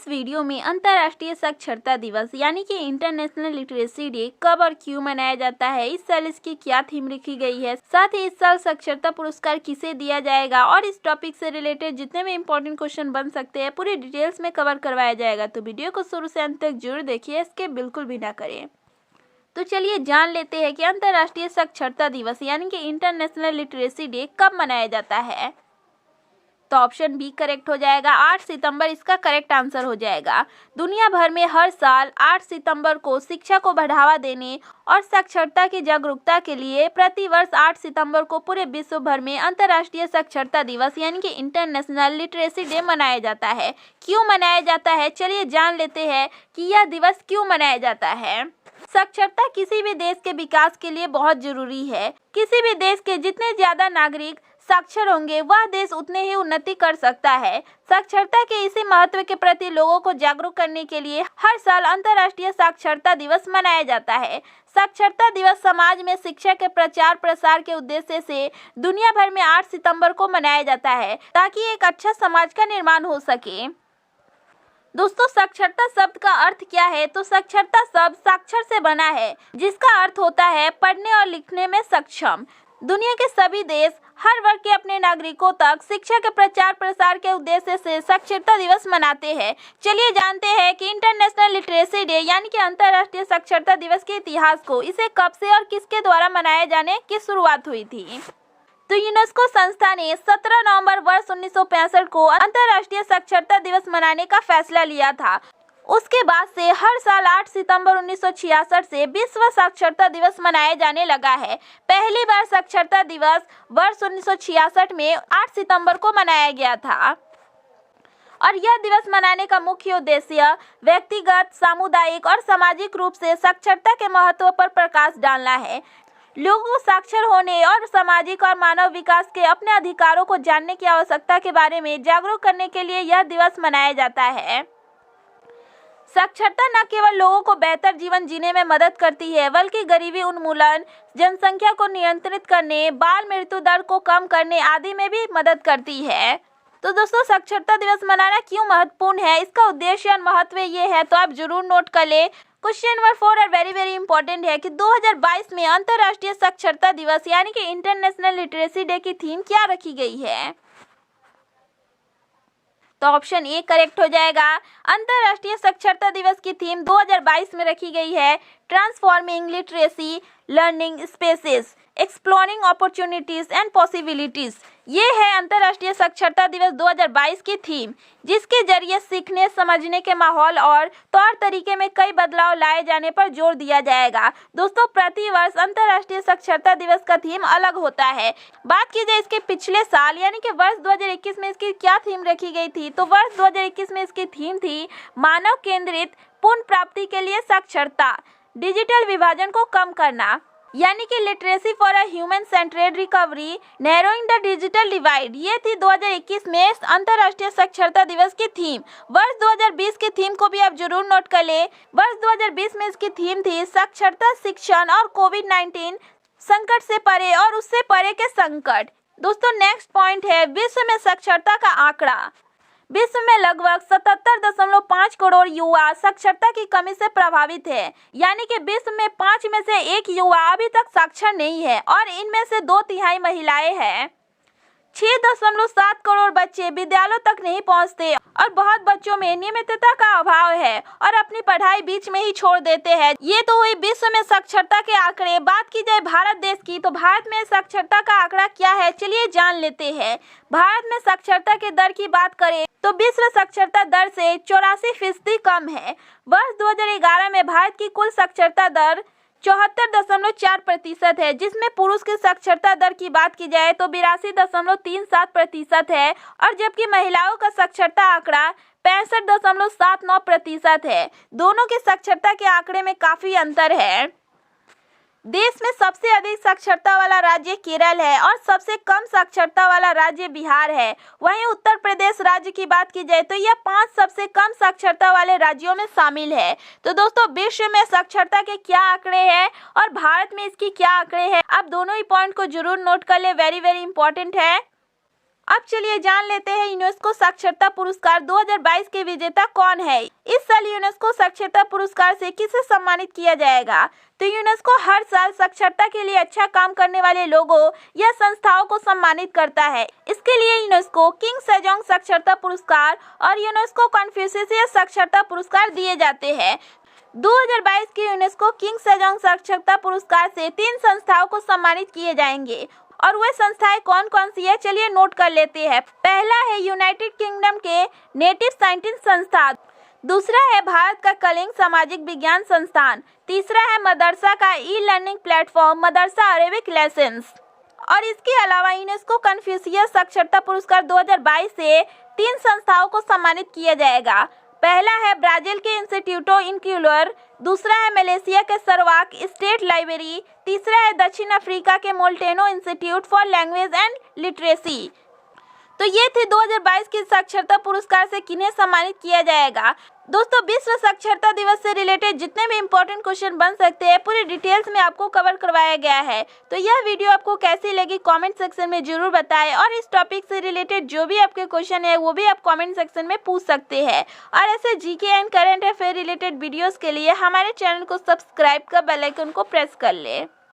इस वीडियो में अंतर्राष्ट्रीय साक्षरता दिवस यानी कि इंटरनेशनल लिटरेसी डे कब और क्यों मनाया जाता है, इस साल इसकी क्या थीम रखी गई है, साथ ही इस साल साक्षरता पुरस्कार किसे दिया जाएगा और इस टॉपिक से रिलेटेड जितने भी इंपॉर्टेंट क्वेश्चन बन सकते हैं पूरी डिटेल्स में कवर करवाया जाएगा। तो वीडियो को शुरू से अंत तक जरूर देखिए, इसके बिल्कुल भी ना करें। तो चलिए जान लेते हैं कि अंतर्राष्ट्रीय साक्षरता दिवस यानी कि इंटरनेशनल लिटरेसी डे कब मनाया जाता है। तो ऑप्शन बी करेक्ट हो जाएगा, 8 सितंबर इसका करेक्ट आंसर हो जाएगा। दुनिया भर में हर साल 8 सितंबर को शिक्षा को बढ़ावा देने और साक्षरता की जागरूकता के लिए प्रतिवर्ष 8 सितंबर को पूरे विश्व भर में अंतर्राष्ट्रीय साक्षरता दिवस यानी कि इंटरनेशनल लिटरेसी डे मनाया जाता है। क्यों मनाया जाता है, चलिए जान लेते हैं कि यह दिवस क्यों मनाया जाता है। साक्षरता किसी भी देश के विकास के लिए बहुत जरूरी है। किसी भी देश के जितने ज्यादा नागरिक साक्षर होंगे वह देश उतने ही उन्नति कर सकता है। साक्षरता के इसी महत्व के प्रति लोगों को जागरूक करने के लिए हर साल अंतर्राष्ट्रीय साक्षरता दिवस मनाया जाता है। साक्षरता दिवस समाज में शिक्षा के प्रचार प्रसार के उद्देश्य से दुनिया भर में 8 सितंबर को मनाया जाता है ताकि एक अच्छा समाज का निर्माण हो सके। दोस्तों, साक्षरता शब्द का अर्थ क्या है? तो साक्षरता शब्द साक्षर से बना है जिसका अर्थ होता है पढ़ने और लिखने में सक्षम। दुनिया के सभी देश हर वर्ग के अपने नागरिकों तक शिक्षा के प्रचार प्रसार के उद्देश्य से साक्षरता दिवस मनाते हैं। चलिए जानते हैं कि इंटरनेशनल लिटरेसी डे यानी कि अंतर्राष्ट्रीय साक्षरता दिवस के इतिहास को, इसे कब से और किसके द्वारा मनाए जाने की शुरुआत हुई थी। तो यूनेस्को संस्था ने 17 नवंबर वर्ष 1965 को अंतर्राष्ट्रीय साक्षरता दिवस मनाने का फैसला लिया था। उसके बाद से हर साल 8 सितंबर 1966 से विश्व साक्षरता दिवस मनाया जाने लगा है। पहली बार साक्षरता दिवस वर्ष 1966 में 8 सितंबर को मनाया गया था और यह दिवस मनाने का मुख्य उद्देश्य व्यक्तिगत, सामुदायिक और सामाजिक रूप से साक्षरता के महत्व पर प्रकाश डालना है। लोगों को साक्षर होने और सामाजिक और मानव विकास के अपने अधिकारों को जानने की आवश्यकता के बारे में जागरूक करने के लिए यह दिवस मनाया जाता है। साक्षरता न केवल लोगों को बेहतर जीवन जीने में मदद करती है बल्कि गरीबी उन्मूलन, जनसंख्या को नियंत्रित करने, बाल मृत्यु दर को कम करने आदि में भी मदद करती है। तो दोस्तों, साक्षरता दिवस मनाना क्यों महत्वपूर्ण है, इसका उद्देश्य और महत्व ये है, तो आप जरूर नोट कर ले। क्वेश्चन नंबर 4 और वेरी इंपॉर्टेंट है कि 2022 में अंतर्राष्ट्रीय साक्षरता दिवस यानी कि इंटरनेशनल लिटरेसी डे की थीम क्या रखी गई है। तो ऑप्शन ए करेक्ट हो जाएगा। अंतर्राष्ट्रीय साक्षरता दिवस की थीम 2022 में रखी गई है transforming literacy learning spaces, exploring opportunities and possibilities. ये है अंतर्राष्ट्रीय साक्षरता दिवस 2022 की थीम, जिसके जरिए सीखने समझने के माहौल और तौर तरीके में कई बदलाव लाए जाने पर जोर दिया जाएगा। दोस्तों, प्रति वर्ष अंतर्राष्ट्रीय साक्षरता दिवस का थीम अलग होता है। बात की जाए इसके पिछले साल यानी कि वर्ष 2021 में इसकी क्या थीम रखी गई थी, तो वर्ष 2021 में इसकी थीम थी मानव केंद्रित पुनः प्राप्ति के लिए साक्षरता, डिजिटल विभाजन को कम करना यानी कि literacy for a human centred recovery, narrowing the digital divide. ये थी 2021 में अंतर्राष्ट्रीय साक्षरता दिवस की थीम। वर्ष 2020 की थीम को भी आप जरूर नोट कर ले। वर्ष 2020 में इसकी थीम थी साक्षरता, शिक्षण और कोविड-19 संकट से परे और उससे परे के संकट। दोस्तों, नेक्स्ट पॉइंट है विश्व में साक्षरता का आंकड़ा। विश्व में लगभग 77.5 करोड़ युवा साक्षरता की कमी से प्रभावित है, यानी कि विश्व में 5 में से 1 युवा अभी तक साक्षर नहीं है और इनमें से 2/3 महिलाएं हैं। 6.7 करोड़ बच्चे विद्यालयों तक नहीं पहुंचते और बहुत बच्चों में नियमितता का अभाव है और अपनी पढ़ाई बीच में ही छोड़ देते हैं। ये तो हुई विश्व में साक्षरता के आंकड़े। बात की जाए भारत देश की, तो भारत में साक्षरता का आंकड़ा क्या है, चलिए जान लेते हैं। भारत में साक्षरता के दर की बात करें तो विश्व साक्षरता दर से 84% कम है। वर्ष 2011 में भारत की कुल साक्षरता दर 74.4% है, जिसमें पुरुष की साक्षरता दर की बात की जाए तो 82.37% है और जबकि महिलाओं का साक्षरता आंकड़ा 65.79% है। दोनों की साक्षरता के आंकड़े में काफी अंतर है। देश में सबसे अधिक साक्षरता वाला राज्य केरल है और सबसे कम साक्षरता वाला राज्य बिहार है। वहीं उत्तर प्रदेश राज्य की बात की जाए तो यह 5 सबसे कम साक्षरता वाले राज्यों में शामिल है। तो दोस्तों, विश्व में साक्षरता के क्या आंकड़े हैं और भारत में इसकी क्या आंकड़े हैं, आप दोनों ही पॉइंट को जरूर नोट कर ले, वेरी इंपॉर्टेंट है। अब चलिए जान लेते हैं यूनेस्को साक्षरता पुरस्कार 2022 के विजेता कौन है। इस साल यूनेस्को साक्षरता पुरस्कार से किसे सम्मानित किया जाएगा। तो यूनेस्को हर साल साक्षरता के लिए अच्छा काम करने वाले लोगों या संस्थाओं को सम्मानित करता है। इसके लिए यूनेस्को किंग सेजोंग साक्षरता पुरस्कार और यूनेस्को कन्फ्यूशियस साक्षरता पुरस्कार दिए जाते हैं। 2022 के यूनेस्को किंग सेजोंग साक्षरता पुरस्कार से 3 संस्थाओं को सम्मानित किए जाएंगे और वे संस्थाएं कौन कौन सी है चलिए नोट कर लेते हैं। पहला है यूनाइटेड किंगडम के नेटिव साइंटिस्ट संस्थान, दूसरा है भारत का कलिंग सामाजिक विज्ञान संस्थान, तीसरा है मदरसा का ई लर्निंग प्लेटफॉर्म मदरसा अरेबिक लेसन्स। और इसके अलावा यूनेस्को कन्फ्यूशियस साक्षरता पुरस्कार 2022 से 3 संस्थाओं को सम्मानित किया जाएगा। पहला है ब्राजील के इंस्टीट्यूटो इनक्यूलर, दूसरा है मलेशिया के सरवाक स्टेट लाइब्रेरी, तीसरा है दक्षिण अफ्रीका के Molteno Institute for Language and Literacy. तो ये थे 2022 के साक्षरता पुरस्कार से किन्हें सम्मानित किया जाएगा। दोस्तों, विश्व साक्षरता दिवस से रिलेटेड जितने भी इम्पोर्टेंट क्वेश्चन बन सकते हैं पूरी डिटेल्स में आपको कवर करवाया गया है। तो यह वीडियो आपको कैसी लगी कमेंट सेक्शन में जरूर बताएं और इस टॉपिक से रिलेटेड जो भी आपके क्वेश्चन है वो भी आप कमेंट सेक्शन में पूछ सकते हैं। और ऐसे GK and current affair related videos के लिए हमारे चैनल को सब्सक्राइब कर बेल आइकन को प्रेस कर ले।